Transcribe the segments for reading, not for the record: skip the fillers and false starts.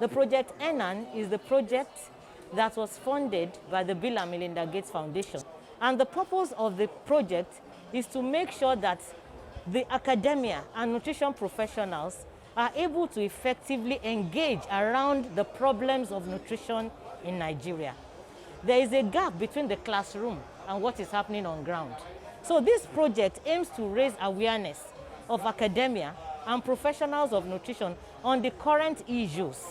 The project ENAN is the project that was funded by the Bill and Melinda Gates Foundation. And the purpose of the project is to make sure that the academia and nutrition professionals are able to effectively engage around the problems of nutrition in Nigeria. There is a gap between the classroom and what is happening on ground. So this project aims to raise awareness of academia and professionals of nutrition on the current issues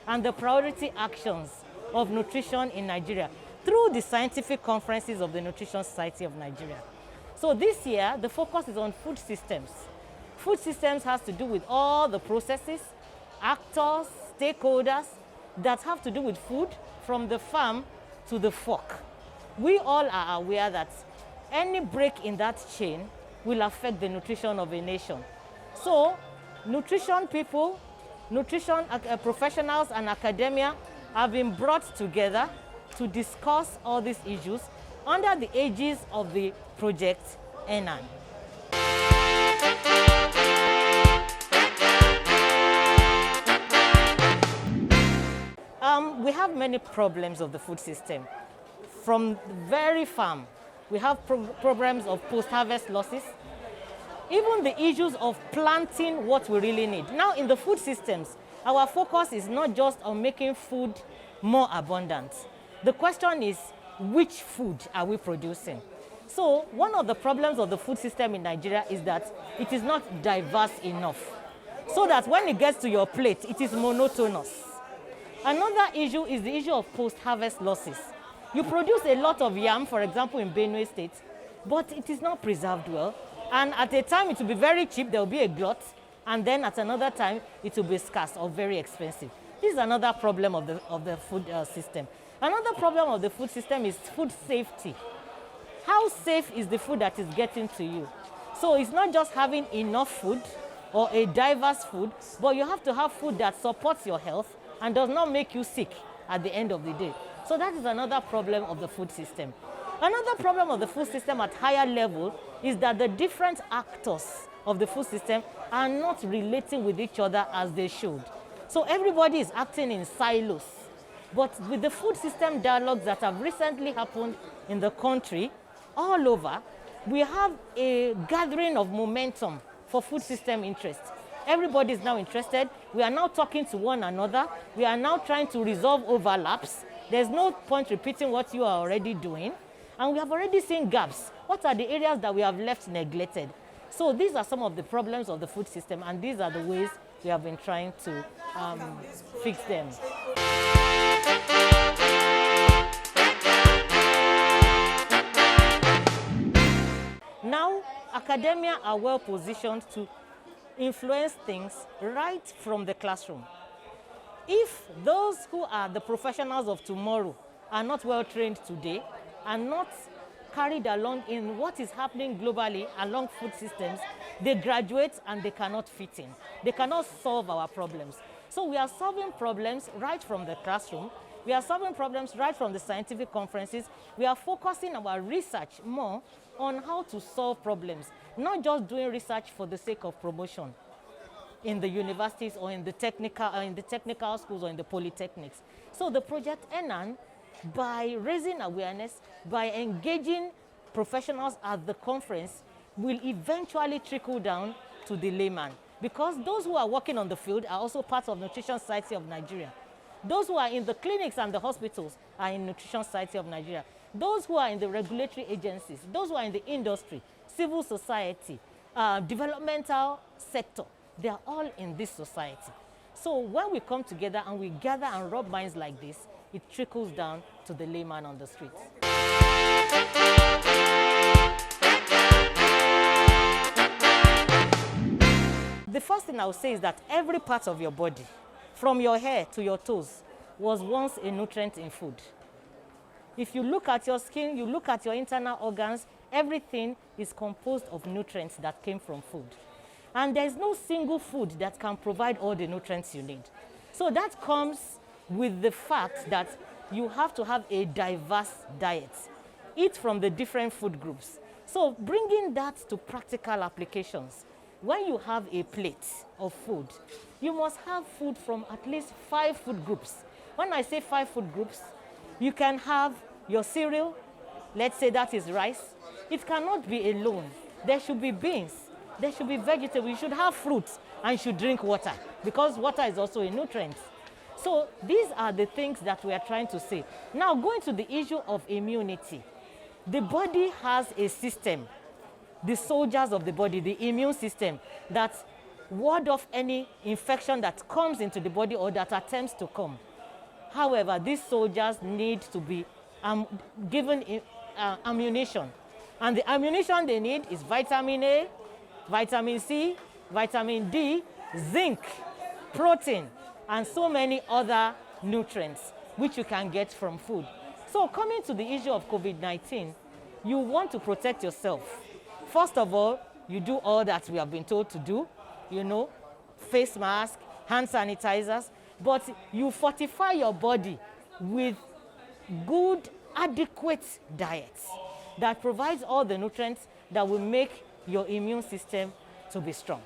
and the priority actions of nutrition in Nigeria through the scientific conferences of the Nutrition Society of Nigeria. So this year, the focus is on food systems. Food systems has to do with all the processes, actors, stakeholders that have to do with food from the farm to the fork. We all are aware that any break in that chain will affect the nutrition of a nation. So nutrition people, nutrition professionals and academia have been brought together to discuss all these issues under the aegis of the project ENAN. We have many problems of the food system. From the very farm, we have problems of post-harvest losses, even the issues of planting what we really need. Now in the food systems, our focus is not just on making food more abundant. The question is, which food are we producing? So one of the problems of the food system in Nigeria is that it is not diverse enough, so that when it gets to your plate, it is monotonous. Another issue is the issue of post-harvest losses. You produce a lot of yam, for example, in Benue State, but it is not preserved well. And at a time, it will be very cheap, there will be a glut, and then at another time, it will be scarce or very expensive. This is another problem of the food system. Another problem of the food system is food safety. How safe is the food that is getting to you? So it's not just having enough food or a diverse food, but you have to have food that supports your health and does not make you sick at the end of the day. So that is another problem of the food system. Another problem of the food system at higher level is that the different actors of the food system are not relating with each other as they should. So everybody is acting in silos. But with the food system dialogues that have recently happened in the country, all over, we have a gathering of momentum for food system interest. Everybody is now interested. We are now talking to one another. We are now trying to resolve overlaps. There's no point repeating what you are already doing. And we have already seen gaps. What are the areas that we have left neglected? So these are some of the problems of the food system, and these are the ways we have been trying to fix them. Now, academia are well positioned to influence things right from the classroom. If those who are the professionals of tomorrow are not well trained today, are not carried along in what is happening globally along food systems, they graduate and they cannot fit in. They cannot solve our problems. So we are solving problems right from the classroom. We are solving problems right from the scientific conferences. We are focusing our research more on how to solve problems, not just doing research for the sake of promotion in the universities or in the technical schools or in the polytechnics. So the project ENAN, by raising awareness, by engaging professionals at the conference, will eventually trickle down to the layman. Because those who are working on the field are also part of Nutrition Society of Nigeria. Those who are in the clinics and the hospitals are in Nutrition Society of Nigeria. Those who are in the regulatory agencies, those who are in the industry, civil society, developmental sector, they are all in this society. So when we come together and we gather and rub minds like this, it trickles down to the layman on the street. The first thing I would say is that every part of your body, from your hair to your toes, was once a nutrient in food. If you look at your skin, you look at your internal organs, everything is composed of nutrients that came from food. And there's no single food that can provide all the nutrients you need. So that comes with the fact that you have to have a diverse diet. Eat from the different food groups. So bringing that to practical applications, when you have a plate of food, you must have food from at least 5 food groups. When I say 5 food groups, you can have your cereal, let's say that is rice. It cannot be alone. There should be beans, there should be vegetables, you should have fruits, and you should drink water, because water is also a nutrient. So these are the things that we are trying to say. Now, going to the issue of immunity. The body has a system, the soldiers of the body, the immune system, that ward off any infection that comes into the body or that attempts to come. However, these soldiers need to be given ammunition. And the ammunition they need is vitamin A, vitamin C, vitamin D, zinc, protein, and so many other nutrients which you can get from food. So coming to the issue of COVID-19, you want to protect yourself. First of all, you do all that we have been told to do, face mask, hand sanitizers, but you fortify your body with good, adequate diets that provides all the nutrients that will make your immune system to be strong.